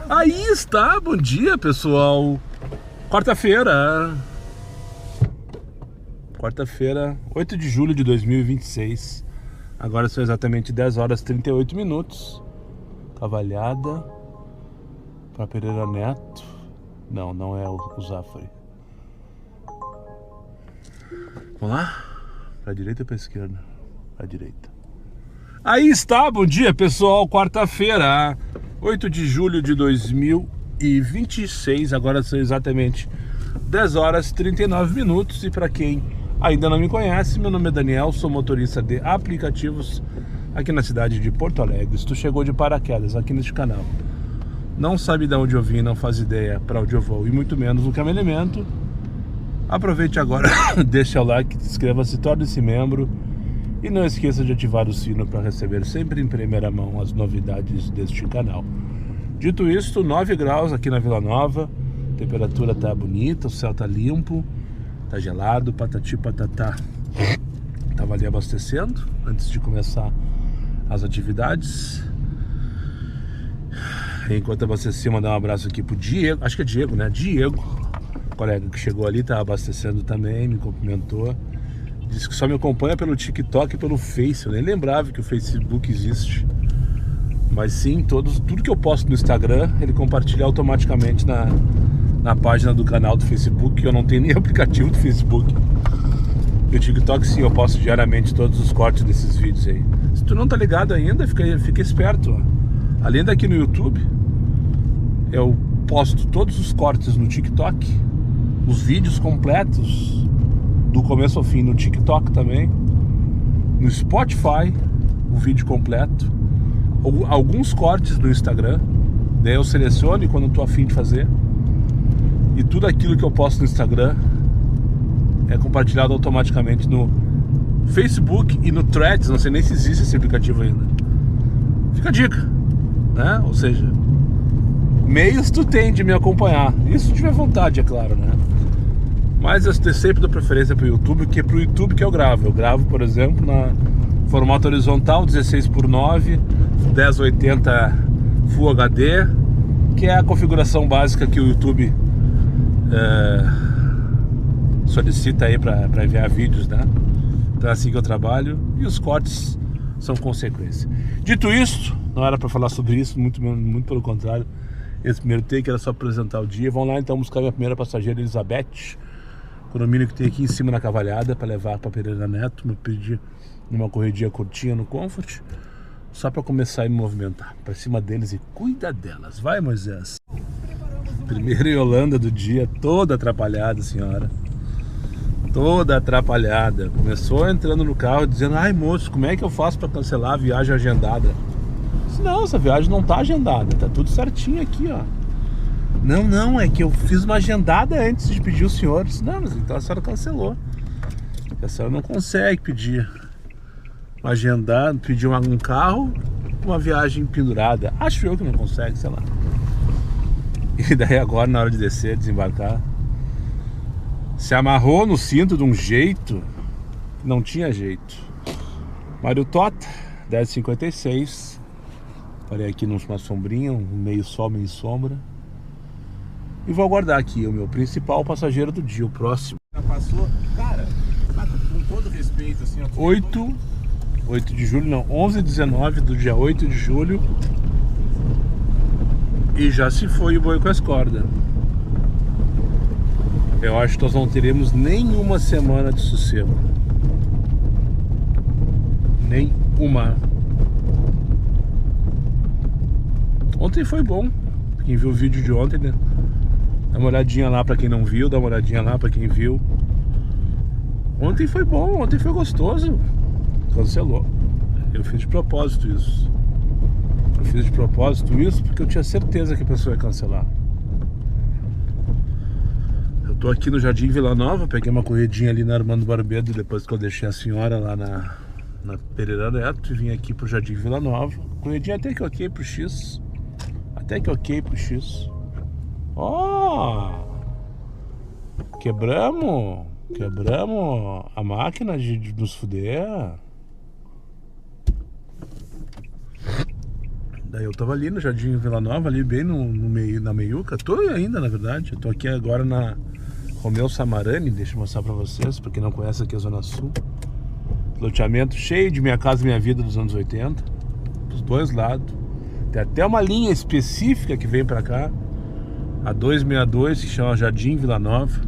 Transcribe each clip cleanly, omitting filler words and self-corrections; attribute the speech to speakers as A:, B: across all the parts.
A: Aí está, bom dia pessoal. Quarta-feira, 8 de julho de 2026. Agora são exatamente 10 horas e 38 minutos. Cavalhada para Pereira Neto. Não é o Zafari. Vamos lá? Para a direita ou para a esquerda? Para a direita. Aí está, bom dia pessoal. Quarta-feira, 8 de julho de 2026. Agora são exatamente 10 horas e 39 minutos. E para quem ainda não me conhece, meu nome é Daniel, sou motorista de aplicativos aqui na cidade de Porto Alegre. Se tu chegou de paraquedas aqui neste canal, não sabe de onde eu vim, não faz ideia para onde eu vou e muito menos o que é meu elemento, aproveite agora, deixa o like, inscreva-se, torne-se membro e não esqueça de ativar o sino para receber sempre em primeira mão as novidades deste canal. Dito isto, 9 graus aqui na Vila Nova, a temperatura tá bonita, o céu tá limpo, tá gelado, patati patatá. Tava ali abastecendo antes de começar as atividades. Enquanto abastecia, mandar um abraço aqui pro Diego, acho que é Diego, né? Diego, colega que chegou ali, tá abastecendo também, me cumprimentou. Disse que só me acompanha pelo TikTok e pelo Face. Eu nem lembrava que o Facebook existe. Mas sim, tudo que eu posto no Instagram, ele compartilha automaticamente na página do canal do Facebook. Eu não tenho nem aplicativo do Facebook. E o TikTok sim, eu posto diariamente todos os cortes desses vídeos aí. Se tu não tá ligado ainda, fica esperto, ó. Além daqui no YouTube, eu posto todos os cortes no TikTok, os vídeos completos do começo ao fim no TikTok também, no Spotify, o vídeo completo, alguns cortes no Instagram, daí eu seleciono quando eu tô a fim de fazer, e tudo aquilo que eu posto no Instagram é compartilhado automaticamente no Facebook e no Threads. Não sei nem se existe esse aplicativo ainda. Fica a dica, né? Ou seja, meios tu tem de me acompanhar, isso se tiver vontade, é claro, né? Mas eu sempre dou preferência pro YouTube, que é pro YouTube que eu gravo. Eu gravo, por exemplo, na formato horizontal 16:9, 1080 Full HD, que é a configuração básica que o YouTube solicita aí para enviar vídeos, né? Então é assim que eu trabalho e os cortes são consequência. Dito isso, não era para falar sobre isso, muito pelo contrário. Esse primeiro take era só apresentar o dia. Vamos lá então buscar minha primeira passageira, Elizabeth, condomínio que tem aqui em cima na Cavalhada, para levar para Pereira Neto. Me pedi numa corridinha curtinha no Comfort, só para começar a me movimentar para cima deles e cuida delas. Vai, Moisés. Primeira Yolanda do dia, toda atrapalhada, senhora. Toda atrapalhada. Começou entrando no carro dizendo: ai moço, como é que eu faço para cancelar a viagem agendada? Eu disse: não, essa viagem não tá agendada, tá tudo certinho aqui, ó. Não, é que eu fiz uma agendada antes de pedir o senhor. Eu disse: não, mas então a senhora cancelou. A senhora não consegue pedir pedir um carro, uma viagem pendurada. Acho eu que não consegue, sei lá. E daí agora, na hora de descer, desembarcar, se amarrou no cinto de um jeito que não tinha jeito. Mário Tota, 10h56. Parei aqui numa sombrinha, um meio sol, meio sombra. E vou aguardar aqui o meu principal passageiro do dia, o próximo.
B: Já passou, cara, com todo respeito, assim, ó.
A: 8 de julho, não, 11h19 do dia 8 de julho. E já se foi o boi com as cordas. Eu acho que nós não teremos nenhuma semana de sossego. Nenhuma. Ontem foi bom. Quem viu o vídeo de ontem, né? Dá uma olhadinha lá pra quem não viu, dá uma olhadinha lá pra quem viu. Ontem foi bom, ontem foi gostoso. Cancelou. Eu fiz de propósito isso. Porque eu tinha certeza que a pessoa ia cancelar. Eu tô aqui no Jardim Vila Nova, peguei uma corridinha ali na Armando Barbedo depois que eu deixei a senhora lá na Pereira Neto e vim aqui pro Jardim Vila Nova. Corridinha até que ok pro X. Ó! Quebramos a máquina de nos fuder. Daí eu tava ali no Jardim Vila Nova, ali bem no meio, na meiuca. Tô ainda, na verdade. Eu tô aqui agora na Romeu Samarani, deixa eu mostrar pra vocês, pra quem não conhece aqui a Zona Sul. Loteamento cheio de Minha Casa Minha Vida dos anos 80, dos dois lados. Tem até uma linha específica que vem pra cá, a 262, que chama Jardim Vila Nova.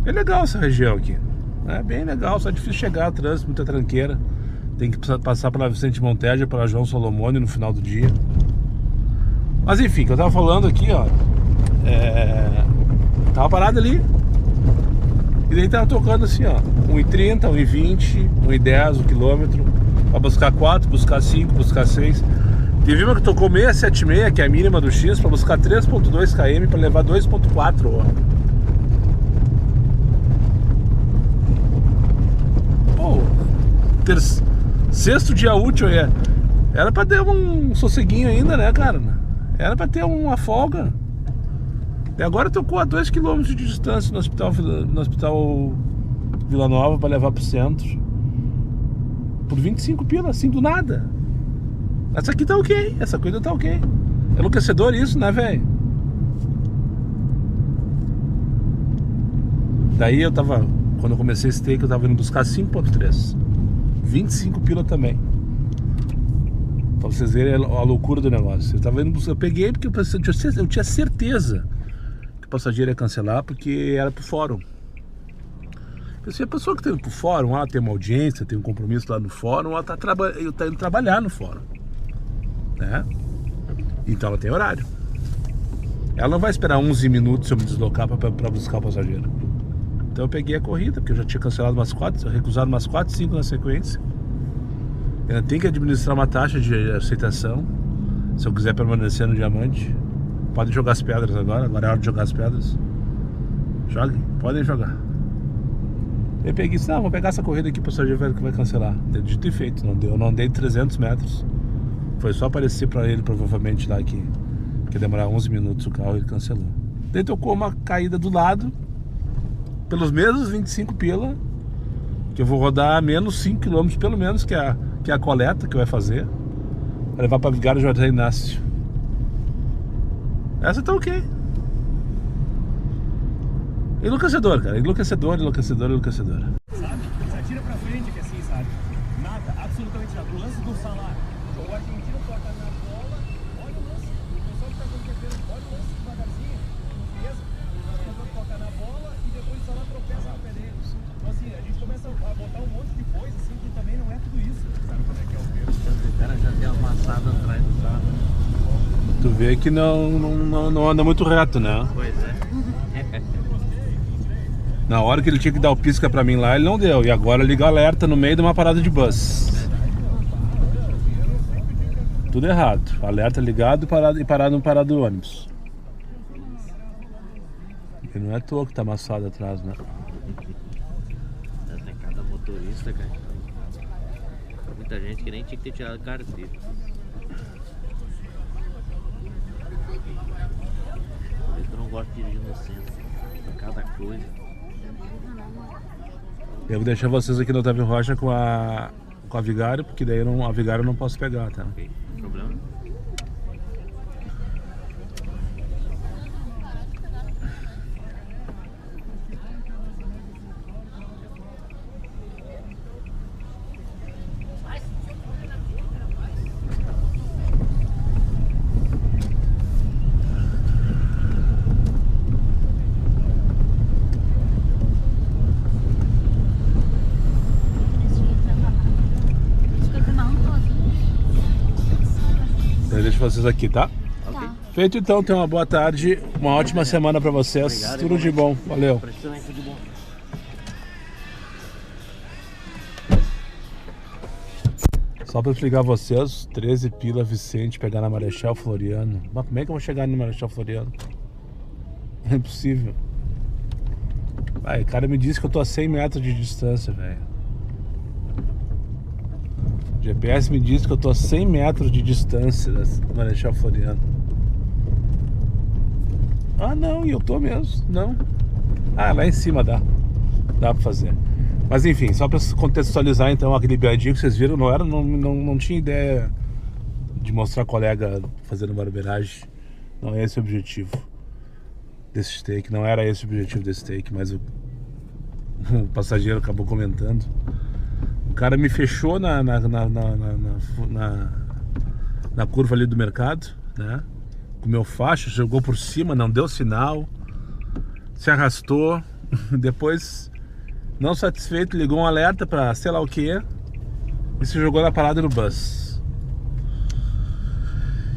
A: É legal essa região aqui, é bem legal, só é difícil chegar, trânsito, muita tranqueira. Tem que passar pela Vicente Monteja, pela João Solomone no final do dia. Mas enfim, que eu tava falando aqui, ó, tava parado ali. E daí tava tocando assim, ó, 1,30, 1,20, 1,10 o quilômetro. Pra buscar 4, buscar 5, buscar 6. Teve uma que tocou 676, que é a mínima do X, pra buscar 3,2 km, pra levar 2,4, ó. Pô, sexto dia útil aí. Era pra ter um sosseguinho ainda, né, cara? Era pra ter uma folga. E agora tocou a 2 km de distância no hospital Vila Nova pra levar pro centro. Por 25 pila, assim, do nada. Essa aqui tá ok, essa coisa tá ok. É enlouquecedor isso, né, velho? Daí eu tava, quando eu comecei esse take, eu tava indo buscar 5,3. 25 pila também. Pra vocês verem a loucura do negócio. Eu tava indo buscar, eu peguei porque eu tinha certeza que o passageiro ia cancelar, porque era pro fórum. A pessoa que tá indo pro fórum, ela tem uma audiência, tem um compromisso lá no fórum, ela tá indo trabalhar no fórum, né? Então ela tem horário. Ela não vai esperar 11 minutos se eu me deslocar pra buscar o passageiro. Então eu peguei a corrida, porque eu já tinha cancelado umas 4, recusado umas 4, 5 na sequência. Eu ainda tenho que administrar uma taxa de aceitação, se eu quiser permanecer no diamante. Podem jogar as pedras agora é a hora de jogar as pedras. Joguem, podem jogar. Eu peguei e disse, não, vou pegar essa corrida aqui, o passageiro vai cancelar. Dito e feito, não deu, eu não andei 300 metros. Foi só aparecer pra ele, provavelmente, lá que ia demorar 11 minutos o carro, ele cancelou. Daí tocou uma caída do lado, pelos mesmos 25 pila, que eu vou rodar menos 5 km, pelo menos, que é a coleta que vai fazer, pra levar pra Vigário José Inácio. Essa tá ok. Enlouquecedor, cara. Enlouquecedor.
B: Sabe? Você atira pra frente que assim, sabe? Nada, absolutamente nada. O lance do salário. O argentino toca na bola. Olha o lance. O pessoal que tá acontecendo. Olha o lance devagarzinho. Beleza? O pessoal toca na bola e depois o salário tropeça no pé deles. Então assim, a gente começa a botar um monte de coisa assim que também não é tudo isso. Sabe como é que é o termo? O cara já tem amassado atrás do carro.
A: Tu vê que não anda muito reto, né?
B: Pois é.
A: Na hora que ele tinha que dar o pisca pra mim lá, ele não deu. E agora liga o alerta no meio de uma parada de bus. Tudo errado. Alerta ligado e parado no parado do ônibus. E não é à toa que tá amassado atrás, né?
C: Tem cada motorista, cara. Muita gente que nem tinha que ter tirado carteira. Eu não gosto de dirigir no centro. Cada coisa.
A: Eu vou deixar vocês aqui no Otávio Rocha com a Vigário, porque daí a Vigário eu não posso pegar, tá?
C: Ok, problema.
A: Eu deixo vocês aqui, tá?
C: Ok.
A: Feito então, tenham uma boa tarde, uma ótima semana pra vocês.
C: Obrigado,
A: Tudo de bom, valeu.
C: Pressione, tudo de bom.
A: Só pra explicar a vocês, 13 pila Vicente pegar na Marechal Floriano. Mas como é que eu vou chegar no Marechal Floriano? É impossível. Vai, o cara me disse que eu tô a 100 metros de distância, velho. O GPS me disse que eu tô a 100 metros de distância da Marechal Floriano. Ah, não, e eu tô mesmo, não. Ah, lá em cima dá pra fazer. Mas enfim, só pra contextualizar então aquele biadinho que vocês viram, não tinha ideia de mostrar colega fazendo barbeiragem. Não é esse o objetivo desse take, não era esse o objetivo desse take, mas o passageiro acabou comentando. O cara me fechou na curva ali do mercado, né? Com meu faixa, jogou por cima, não deu sinal, se arrastou. Depois, não satisfeito, ligou um alerta pra sei lá o que e se jogou na parada do bus.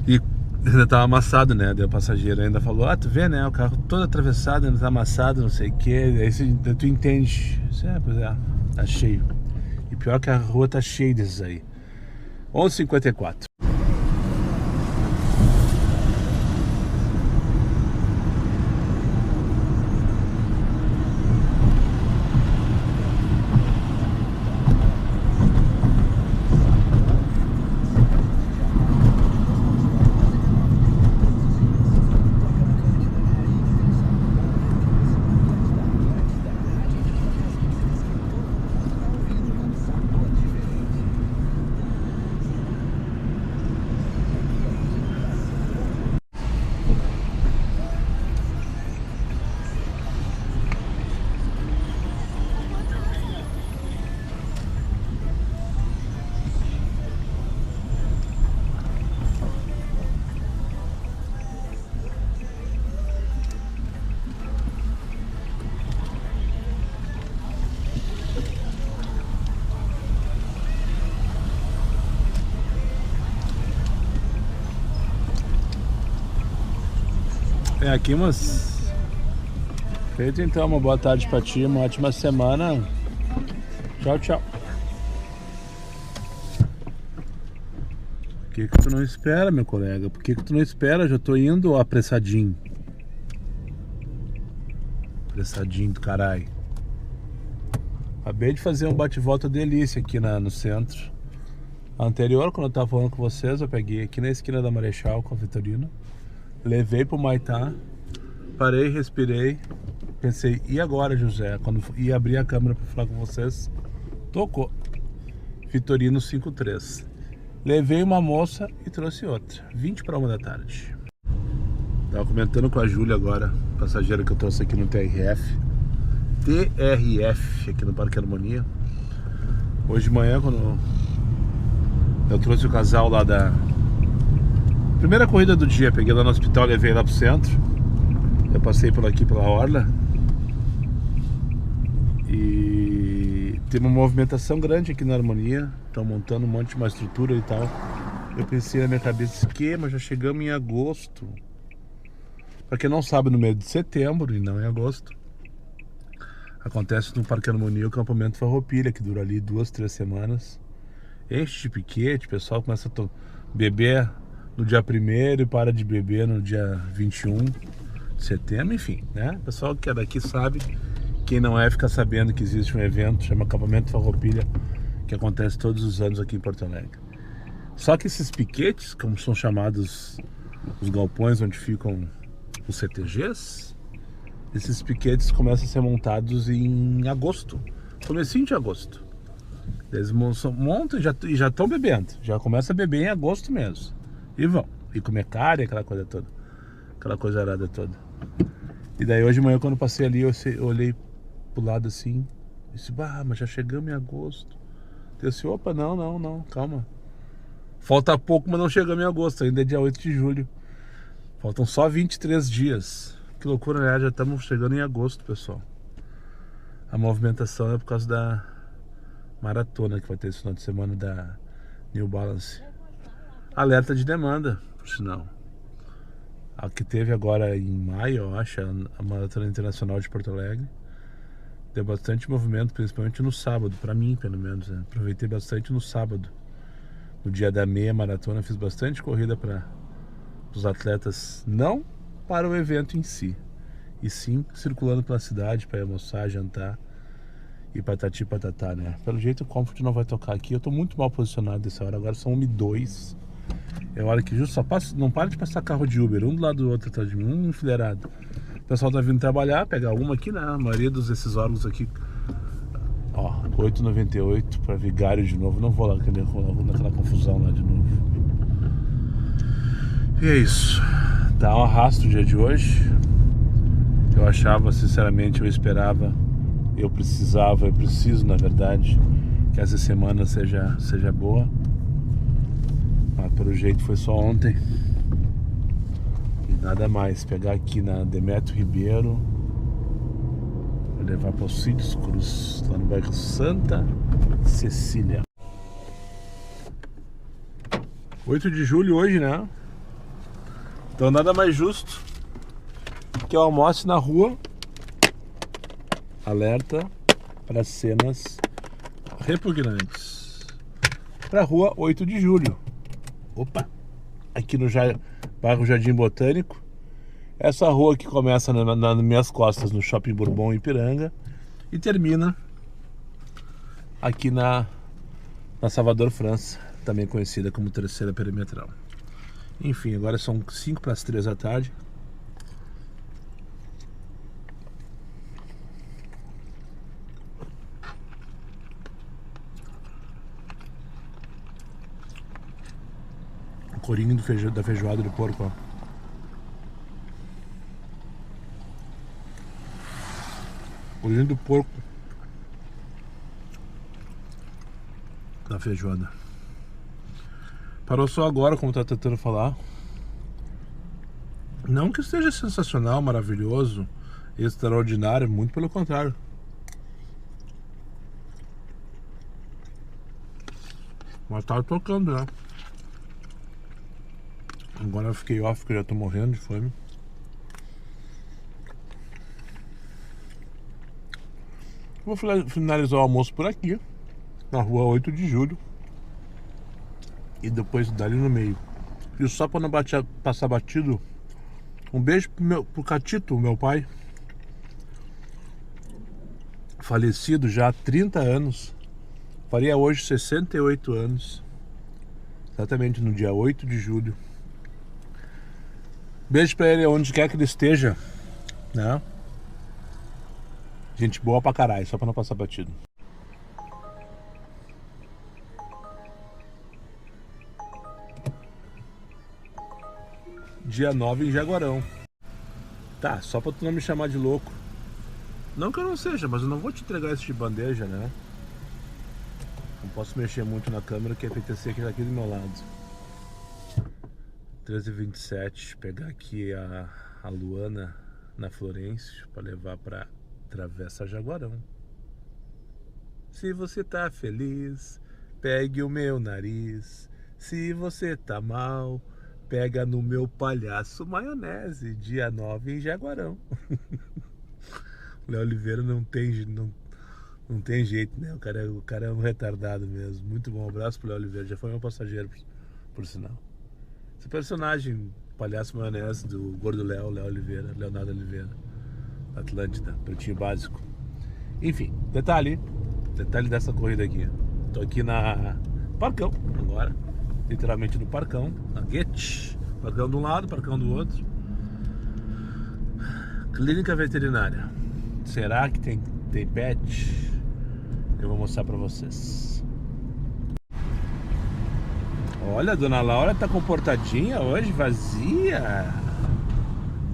A: E ainda tava amassado, né? Daí o passageiro ainda falou: ah, tu vê, né? O carro todo atravessado, ainda tá amassado, não sei o que. Aí tu entende. Pois é, tá cheio. E pior que a rua tá cheia desses aí. 11h54. É aqui, mas feito então, uma boa tarde pra ti, uma ótima semana. Tchau, tchau. Por que tu não espera, meu colega? Por que tu não espera? Já tô indo apressadinho. Apressadinho do caralho. Acabei de fazer um bate-volta delícia aqui no centro. A anterior, quando eu tava falando com vocês, eu peguei aqui na esquina da Marechal com a Vitorino. Levei pro Maitá, parei, respirei, pensei, e agora, José? Quando ia abrir a câmera para falar com vocês, tocou Vitorino 53. Levei uma moça e trouxe outra, 20 para 1 da tarde. Tava comentando com a Júlia agora, passageira que eu trouxe aqui no TRF, aqui no Parque Harmonia. Hoje de manhã, quando eu trouxe o casal lá da primeira corrida do dia, peguei lá no hospital, levei lá pro centro. Eu passei por aqui pela orla e tem uma movimentação grande aqui na Harmonia. Estão montando um monte de uma estrutura e tal. Eu pensei na minha cabeça, mas já chegamos em agosto. Pra quem não sabe, no mês de setembro, e não em agosto, acontece no Parque Harmonia o Campamento Farroupilha, que dura ali 2, 3 semanas. Enche de piquete, o pessoal começa a beber no dia 1º e para de beber no dia 21 de setembro, enfim, né? O pessoal que é daqui sabe, quem não é fica sabendo que existe um evento, chama Acampamento Farroupilha, que acontece todos os anos aqui em Porto Alegre. Só que esses piquetes, como são chamados os galpões onde ficam os CTGs, esses piquetes começam a ser montados em agosto, comecinho de agosto. Eles montam e já estão bebendo, já começa a beber em agosto mesmo. E vão, e comer carne, aquela coisa toda, aquela coisa arada toda. E daí hoje de manhã, quando eu passei ali, eu olhei pro lado assim, e disse, mas já chegamos em agosto. Eu disse, opa, não, calma. Falta pouco, mas não chegamos em agosto, ainda é dia 8 de julho. Faltam só 23 dias. Que loucura, né? Já estamos chegando em agosto, pessoal. A movimentação é por causa da maratona que vai ter esse final de semana da New Balance. Alerta de demanda, por sinal. A que teve agora em maio, eu acho, a Maratona Internacional de Porto Alegre. Deu bastante movimento, principalmente no sábado, pra mim pelo menos, né? Aproveitei bastante no sábado. No dia da meia maratona, fiz bastante corrida para os atletas, não para o evento em si, e sim circulando pela cidade para almoçar, jantar e patati patatá, né? Pelo jeito o Comfort não vai tocar aqui. Eu tô muito mal posicionado nessa hora, agora são 1h02. É hora que justo só passa, não para de passar carro de Uber, um do lado do outro atrás de mim, um enfileirado. O pessoal tá vindo trabalhar, pegar uma aqui, né? A maioria desses órgãos aqui, ó, 8,98 para Vigário de novo. Não vou lá naquela confusão lá de novo. E é isso. Tá um arrasto o dia de hoje. Eu achava, sinceramente, eu esperava, eu preciso, na verdade, que essa semana seja boa. Mas pelo jeito foi só ontem. E nada mais. Pegar aqui na Demetrio Ribeiro, levar para os Sítios Cruz, lá no bairro Santa Cecília. 8 de julho hoje, né? Então nada mais justo que eu almoce na rua. Alerta para cenas repugnantes. Para a rua 8 de julho. Opa! Aqui no bairro Jardim Botânico. Essa rua que começa nas minhas costas no Shopping Bourbon Ipiranga e termina aqui na Salvador França, também conhecida como Terceira Perimetral. Enfim, agora são 5 para as 3 da tarde. O corinho da feijoada de porco, ó. Corinho do porco da feijoada. Parou só agora, como tá tentando falar. Não que esteja sensacional, maravilhoso, extraordinário, muito pelo contrário. Mas tava tocando, né? Agora eu fiquei off porque eu já tô morrendo de fome. Vou finalizar o almoço por aqui, na rua 8 de julho. E depois dali no meio. E só para não passar batido, um beijo pro Catito, meu pai. Falecido já há 30 anos. Faria hoje 68 anos. Exatamente no dia 8 de julho. Beijo pra ele onde quer que ele esteja, né? Gente boa pra caralho, só pra não passar batido. Dia 9 em Jaguarão. Tá, só pra tu não me chamar de louco. Não que eu não seja, mas eu não vou te entregar esse de bandeja, né? Não posso mexer muito na câmera, que é PTC que tá aqui do meu lado. 13h27, pegar aqui a Luana na Florêncio pra levar pra Travessa Jaguarão. Se você tá feliz, pegue o meu nariz. Se você tá mal, pega no meu palhaço maionese. Dia 9 em Jaguarão. Léo Oliveira não tem jeito, né? O cara é um retardado mesmo. Muito bom, um abraço pro Léo Oliveira. Já foi meu passageiro, por sinal. Esse personagem, palhaço maionese do Gordo Léo Oliveira, Leonardo Oliveira, Atlântida, Pretinho Básico. Enfim, detalhe dessa corrida aqui. Tô aqui na Parcão agora, literalmente no Parcão, na Guete. Parcão de um lado, Parcão do outro. Clínica veterinária. Será que tem pet? Eu vou mostrar pra vocês. Olha, a dona Laura tá comportadinha hoje, vazia.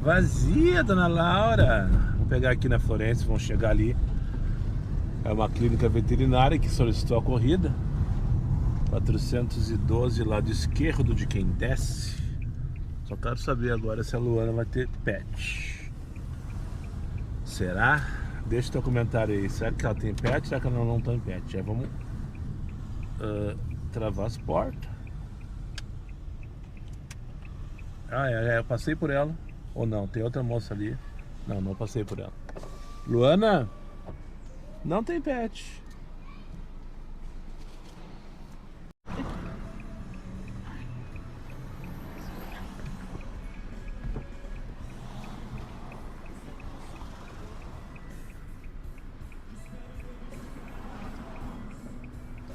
A: Vazia, dona Laura. Vou pegar aqui na Florêncio, vão chegar ali. É uma clínica veterinária que solicitou a corrida. 412, lado esquerdo de quem desce. Só quero saber agora se a Luana vai ter pet. Será? Deixa o teu comentário aí. Será que ela tem pet? Será que ela não tem pet? Já vamos travar as portas. Eu passei por ela. Ou não, tem outra moça ali. Não passei por ela. Luana, não tem pet.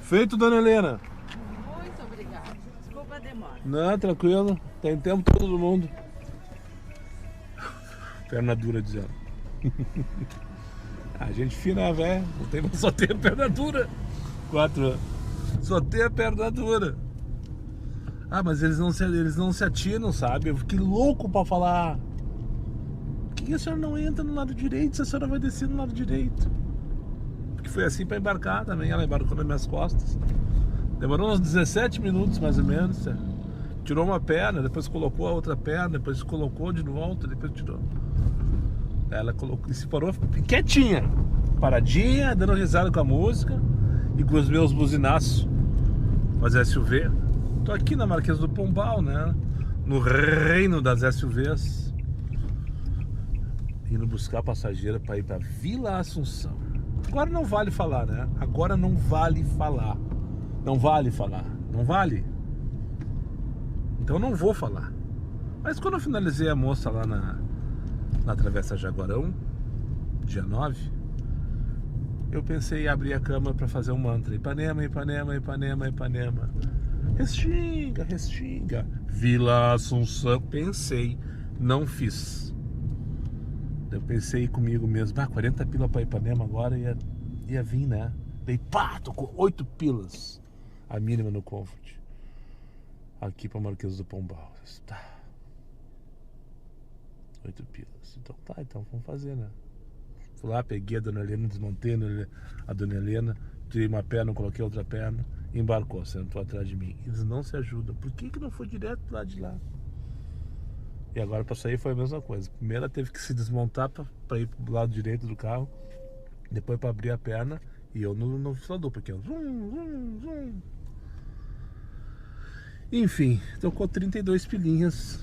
A: Feito, dona Helena.
D: Muito obrigada. Desculpa a demora.
A: Não, tranquilo. Tem tempo todo mundo. Perna dura, dizendo. A gente fina, velho. Só tem a perna dura. 4 anos. Só tem a perna dura. Ah, mas eles não se atinam, sabe? Eu fiquei louco pra falar. Por que a senhora não entra no lado direito se a senhora vai descer no lado direito? Porque foi assim pra embarcar também. Ela embarcou nas minhas costas. Demorou uns 17 minutos mais ou menos. Tirou uma perna, depois colocou a outra perna, depois colocou de volta, depois tirou. Ela colocou e se parou quietinha, paradinha, dando risada com a música e com os meus buzinaços. Mas SUV. Tô aqui na Marquesa do Pombal, né? No reino das SUVs. Indo buscar passageira para ir para Vila Assunção. Agora não vale falar, né? Agora não vale falar. Não vale falar. Não vale? Então não vou falar. Mas quando eu finalizei a moça lá na Travessa Jaguarão, dia 9, eu pensei em abrir a câmera para fazer um mantra. Ipanema, Ipanema, Ipanema, Ipanema. Restinga, Restinga. Vila Assunção. Pensei, não fiz. Eu pensei comigo mesmo, 40 pila para Ipanema agora ia vir, né? Daí pá, tô com 8 pilas. A mínima no Comfort. Aqui pra Marquesa do Pombal. Tá. 8 pilas. Então tá, então vamos fazer, né? Fui lá, peguei a Dona Helena, desmontei a Dona Helena, tirei uma perna, coloquei outra perna, embarcou, sentou atrás de mim. Eles não se ajudam. Por que não foi direto lá de lá? E agora pra sair foi a mesma coisa. Primeiro ela teve que se desmontar pra ir pro lado direito do carro, depois pra abrir a perna, e eu no filador, porque eu zum. Enfim, tocou 32 pilinhas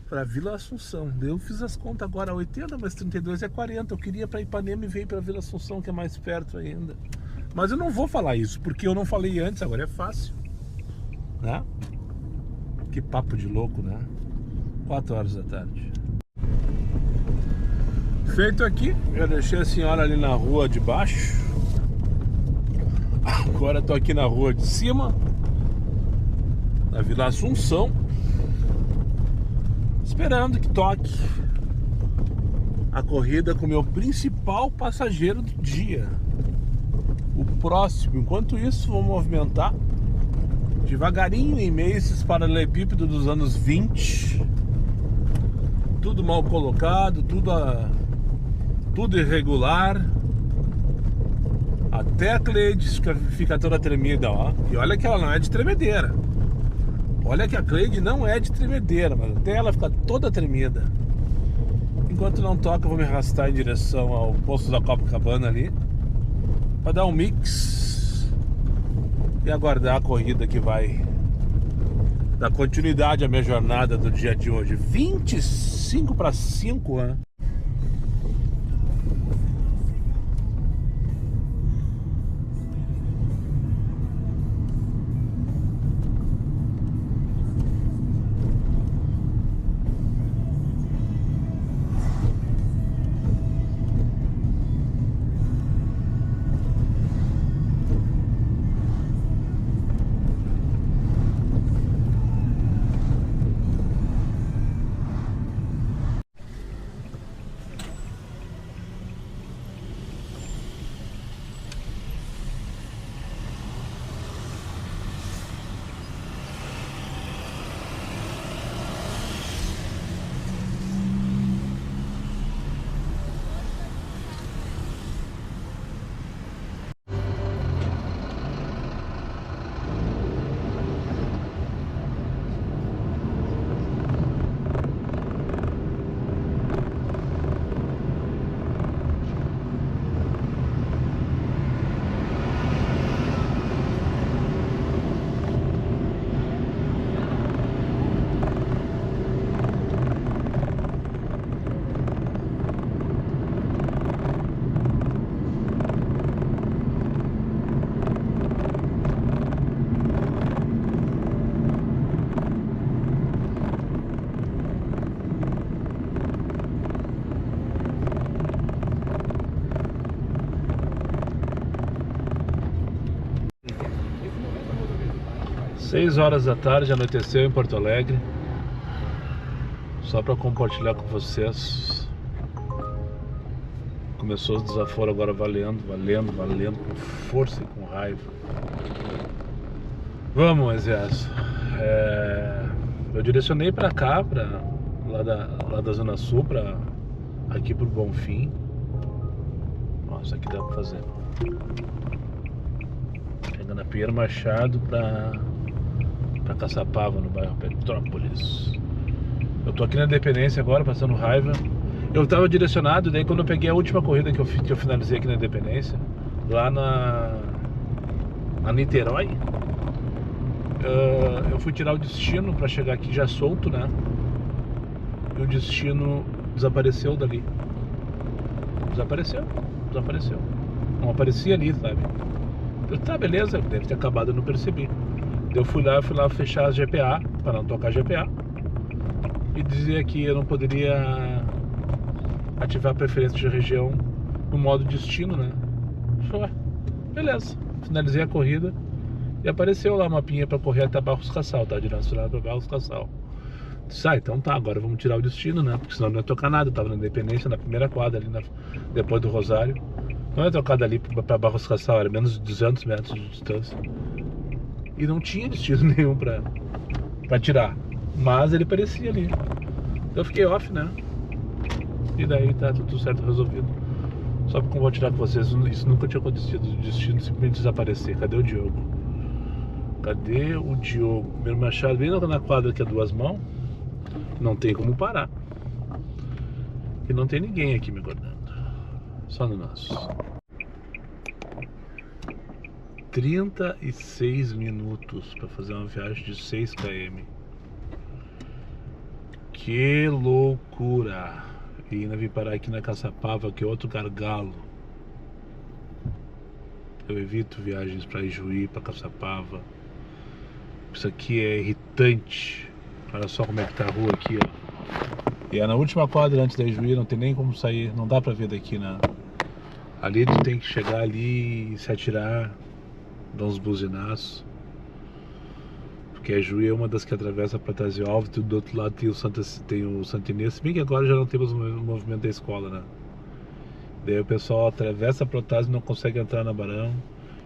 A: pra Vila Assunção. Eu fiz as contas agora, 80, mas 32 é 40. Eu queria pra Ipanema e veio pra Vila Assunção, que é mais perto ainda. Mas eu não vou falar isso, porque eu não falei antes, agora é fácil, né? Que papo de louco, né? 4 horas da tarde. Feito aqui, já deixei a senhora ali na rua de baixo. Agora tô aqui na rua de cima, na Vila Assunção, esperando que toque a corrida com o meu principal passageiro do dia, o próximo. Enquanto isso, vou movimentar devagarinho em meio a esses paralelepípedos dos anos 20, tudo mal colocado, tudo irregular. Até a Cleide fica toda tremida, ó. E olha que ela não é de tremedeira. Olha que a Cleide não é de tremedeira, mas até ela fica toda tremida. Enquanto não toca, eu vou me arrastar em direção ao posto da Copacabana ali, para dar um mix e aguardar a corrida que vai dar continuidade à minha jornada do dia de hoje. 25 para 5, né? Seis horas da tarde, anoiteceu em Porto Alegre. Só para compartilhar com vocês. Começou os desaforos agora valendo, com força e com raiva. Vamos, exército. eu direcionei pra cá, lá da Zona Sul, aqui pro Bonfim. Nossa, aqui dá pra fazer. Chegando a Pinheiro Machado pra Caçapava, no bairro Petrópolis. Eu tô aqui na Independência agora, passando raiva. Eu tava direcionado, daí quando eu peguei a última corrida que eu finalizei aqui na Independência, lá na Niterói, eu fui tirar o destino pra chegar aqui já solto, né? E o destino desapareceu dali. Desapareceu. Não aparecia ali, sabe? Eu, tá, beleza, deve ter acabado, eu não percebi. Eu fui lá fechar as GPA, para não tocar GPA, e dizia que eu não poderia ativar a preferência de região no modo destino, né? Ué, beleza, finalizei a corrida e apareceu lá uma mapinha para correr até Barros Cassal, tá? Direcionado para Barros Cassal. Disse, então tá, agora vamos tirar o destino, né? Porque senão não ia tocar nada. Eu tava na Independência, na primeira quadra, ali depois do Rosário. Não ia tocar dali para Barros Cassal, era menos de 200 metros de distância. E não tinha destino nenhum pra tirar. Mas ele parecia ali. Então eu fiquei off, né? E daí tá tudo certo, resolvido. Só porque eu vou tirar com vocês, isso nunca tinha acontecido, o destino simplesmente desaparecer. Cadê o Diogo? Cadê o Diogo? Primeiro Machado, bem na quadra que é duas mãos. Não tem como parar. E não tem ninguém aqui me aguardando. Só no nosso. 36 minutos para fazer uma viagem de 6 km. Que loucura! E ainda vim parar aqui na Caçapava, que é outro gargalo. Eu evito viagens para Ijuí, para Caçapava. Isso aqui é irritante. Olha só como é que tá a rua aqui, ó. E é na última quadra antes da Ijuí, não tem nem como sair, não dá pra ver daqui, né? Ali tu tem que chegar ali e se atirar, dar uns buzinaços. Porque a Ijuí é uma das que atravessa pra Protásio Alves, e do outro lado tem o Santa Inês, se bem que agora já não temos o movimento da escola, né? Daí o pessoal atravessa a Protásio e não consegue entrar na Barão.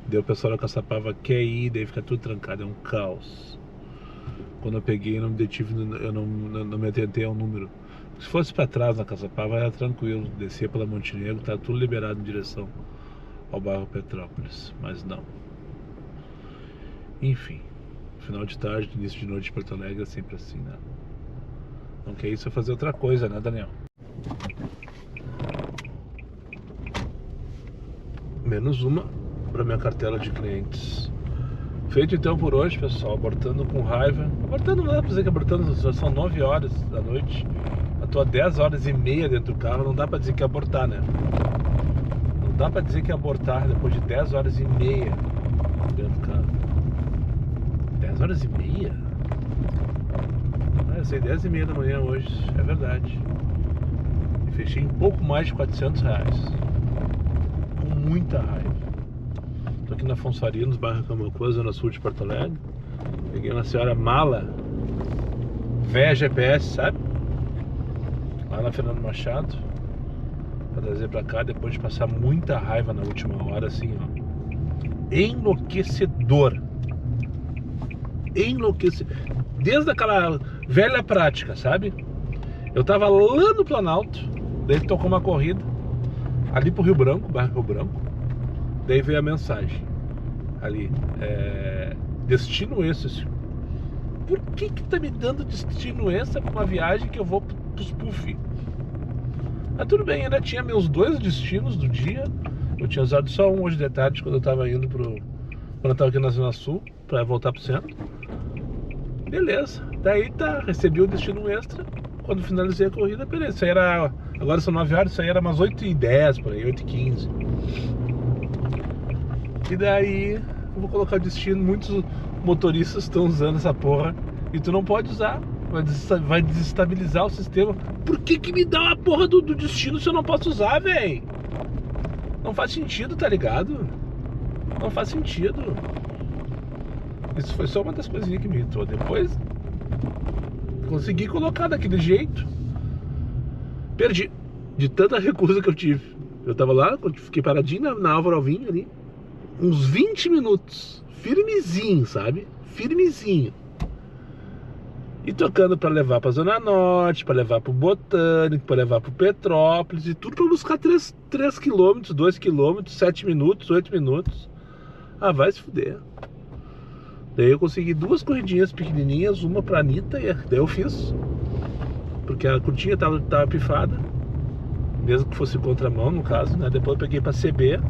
A: Daí o pessoal da Caçapava quer ir, daí fica tudo trancado, é um caos. Quando eu peguei, eu não me detive, eu não me atentei ao número. Se fosse para trás na Caçapava era tranquilo, descia pela Montenegro, tá tudo liberado em direção ao bairro Petrópolis, mas não. Enfim, final de tarde, início de noite de Porto Alegre é sempre assim, né? Não quer isso é fazer outra coisa, né, Daniel? Menos uma para minha cartela de clientes. Feito então por hoje, pessoal, abortando com raiva. Abortando não dá pra dizer que abortando, já são 9 horas da noite. Eu tô há 10 horas e meia dentro do carro, não dá pra dizer que é abortar, né? Não dá pra dizer que é abortar depois de 10 horas e meia dentro do carro. 10 horas e meia? Eu saí 10 e meia da manhã hoje, é verdade. E fechei em pouco mais de R$400. Com muita raiva. Tô aqui na Afonso Arinos, bairro Camacuã, zona sul de Porto Alegre. Peguei uma senhora mala, véia GPS, sabe? Lá na Fernando Machado, pra trazer pra cá, depois de passar muita raiva na última hora, assim, ó. Enlouquecedor. Enlouquecedor. Desde aquela velha prática, sabe? Eu tava lá no Planalto, daí tocou uma corrida, ali pro Rio Branco, bairro Rio Branco. Daí veio a mensagem ali, destino esse. Por que tá me dando destino esse pra uma viagem que eu vou pros puff? Mas tudo bem, ainda tinha meus 2 destinos do dia. Eu tinha usado só um hoje de tarde, quando eu tava indo quando eu tava aqui na Zona Sul, pra voltar pro centro. Beleza, daí tá, recebi o destino extra. Quando finalizei a corrida, beleza. Isso aí era, agora são 9 horas, isso aí era umas 8h10, por aí, 8h15. E daí eu vou colocar o destino. Muitos motoristas estão usando essa porra e tu não pode usar, vai desestabilizar o sistema. Por que me dá uma porra do destino se eu não posso usar, véi? Não faz sentido, tá ligado? Não faz sentido. Isso foi só uma das coisinhas que me irritou. Depois consegui colocar daquele jeito. Perdi de tanta recusa que eu tive. Eu tava lá, fiquei paradinho na Álvaro Alvim ali, uns 20 minutos, firmezinho, sabe? Firmezinho. E tocando para levar para Zona Norte, para levar para o Botânico, para levar para o Petrópolis, e tudo para buscar 3 km, 2 km, 7 minutos, 8 minutos. Ah, vai se fuder. Daí eu consegui 2 corridinhas pequenininhas, uma pra Anitta, e daí eu fiz. Porque a curtinha tava pifada, mesmo que fosse contramão no caso, né? Depois eu peguei pra CB,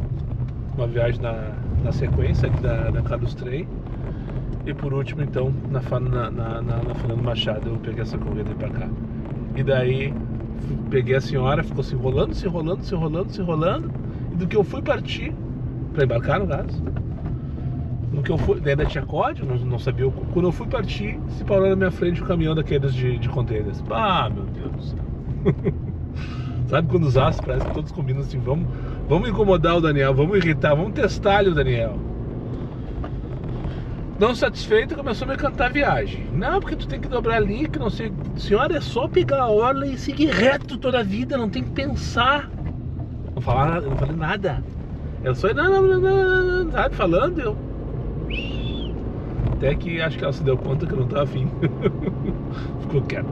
A: uma viagem na sequência aqui da Carlos Trem. E por último então, na Fernando Machado, eu peguei essa corrida pra cá. E daí peguei a senhora, ficou se enrolando. E do que eu fui partir, pra embarcar no caso, no que eu fui, ainda tinha código, não sabia. Quando eu fui partir, se parou na minha frente o caminhão daqueles de containers. Ah, meu Deus do céu. Sabe quando os astros parece que todos combinam assim, vamos incomodar o Daniel, vamos irritar, vamos testar ali o Daniel. Não satisfeito, começou a me cantar a viagem. Não, porque tu tem que dobrar ali, que não sei. Senhora, é só pegar a orla e seguir reto toda a vida, não tem que pensar. Não falei nada. Ela só não, sabe, falando, eu. Até que acho que ela se deu conta que eu não tava afim. Ficou quieta.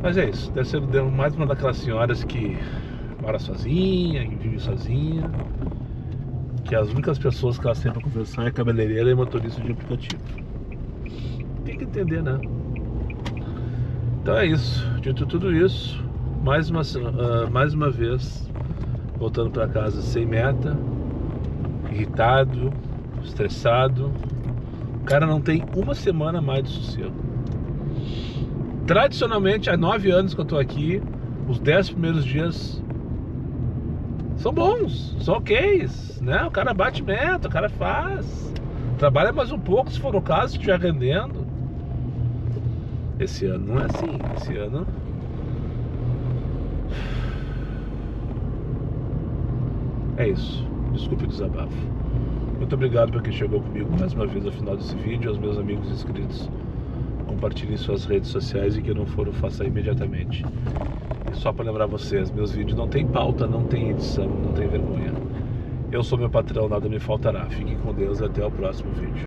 A: Mas é isso, deve ser mais uma daquelas senhoras que mora sozinha, que vive sozinha, que as únicas pessoas que elas têm pra conversar é cabeleireira e motorista de aplicativo. Tem que entender, né? Então é isso, dito tudo isso, mais uma vez voltando pra casa sem meta, irritado, estressado. O cara não tem uma semana mais de sossego. Tradicionalmente, há 9 anos que eu tô aqui, os 10 primeiros dias são bons, são ok, né? O cara bate meta, o cara faz, trabalha mais um pouco se for o caso, se estiver rendendo. Esse ano não é assim, esse ano é isso. Desculpe o desabafo. Muito obrigado por quem chegou comigo mais uma vez ao final desse vídeo, aos meus amigos inscritos. Compartilhem suas redes sociais e que não for, faça imediatamente. E só para lembrar vocês, meus vídeos não tem pauta, não tem edição, não tem vergonha. Eu sou meu patrão, nada me faltará. Fiquem com Deus e até o próximo vídeo.